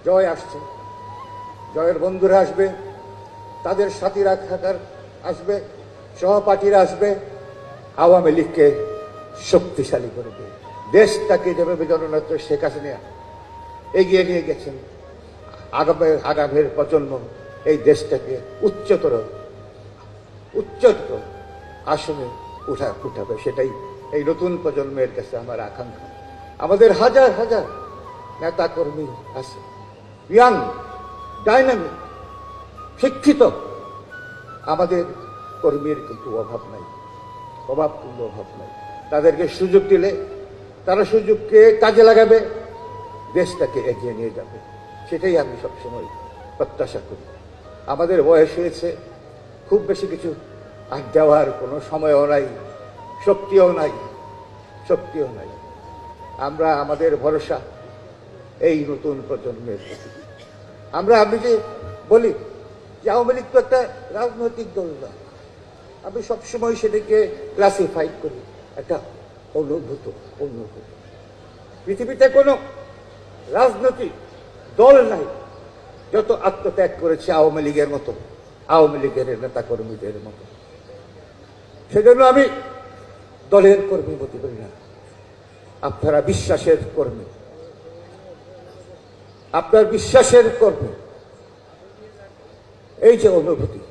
জয় আসছে, জয়ের বন্ধুরা আসবে, তাদের সাথীরা থাকার আসবে, সহপাঠীরা আসবে, আওয়ামী লীগকে শক্তিশালী করবে। দেশটাকে যেভাবে জননেত্রী শেখ হাসিনা এগিয়ে নিয়ে গেছেন, আগামের প্রজন্ম এই দেশটাকে উচ্চতর আসনে উঠাবে। সেটাই এই নতুন প্রজন্মের কাছে আমার আকাঙ্ক্ষা। আমাদের হাজার হাজার নেতা কর্মী আছে, ইয়াং, ডাইনামিক, শিক্ষিত। আমাদের কর্মীর কিন্তু অভাব নাই, কিন্তু অভাব নাই। তাদেরকে সুযোগ দিলে তারা সুযোগকে কাজে লাগাবে, দেশটাকে এগিয়ে নিয়ে যাবে। সেটাই আমি সবসময় প্রত্যাশা করি। আমাদের বয়স হয়েছে, খুব বেশি কিছু আর দেওয়ার কোনো সময়ও নাই, শক্তিও নাই। আমরা আমাদের ভরসা এই নতুন প্রজন্মের প্রতি। আমি যে বলি যে আওয়ামী লীগ তো একটা রাজনৈতিক দল না, আমি সবসময় সেটাকে ক্লাসিফাই করি একটা অনুভূতি। পৃথিবীতে কোনো রাজনৈতিক দল নাই যত আত্মত্যাগ করেছে আওয়ামী লীগের মতো, আওয়ামী লীগের নেতা কর্মীদের মতো। সেজন্য আমি দলের কর্মী বলতে পারি না, আপনারা বিশ্বাসের কর্মী, আপনার বিশ্বাসের কর্মী। এই যে অনুভূতি,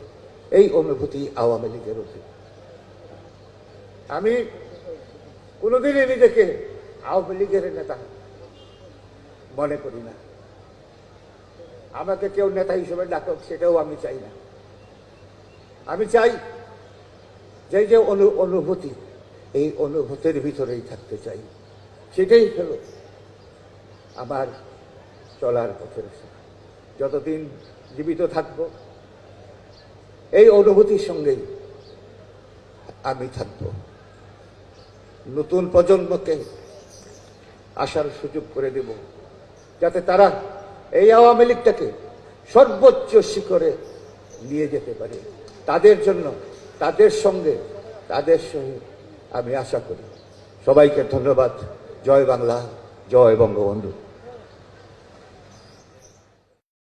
এই অনুভূতি আওয়ামী লীগের অতীত। আমি কোনোদিনই নিজেকে আওয়ামী লীগের নেতা মনে করি না। আমাকে কেউ নেতা হিসেবে ডাকুক, সেটাও আমি চাই না। আমি চাই যে অনুভূতি, এই অনুভূতির ভিতরেই থাকতে চাই। সেটাই হলো আমার চলার পথের। যতদিন জীবিত থাকব এই অনুভূতির সঙ্গেই আমি থাকব। নতুন প্রজন্মকে আসার সুযোগ করে দেব, যাতে তারা এই আওয়ামী লীগটাকে সর্বোচ্চ শিখরে নিয়ে যেতে পারে। তাদের জন্য, তাদের সঙ্গে আমি আশা করি। সবাইকে ধন্যবাদ। জয় বাংলা, জয় বঙ্গবন্ধু।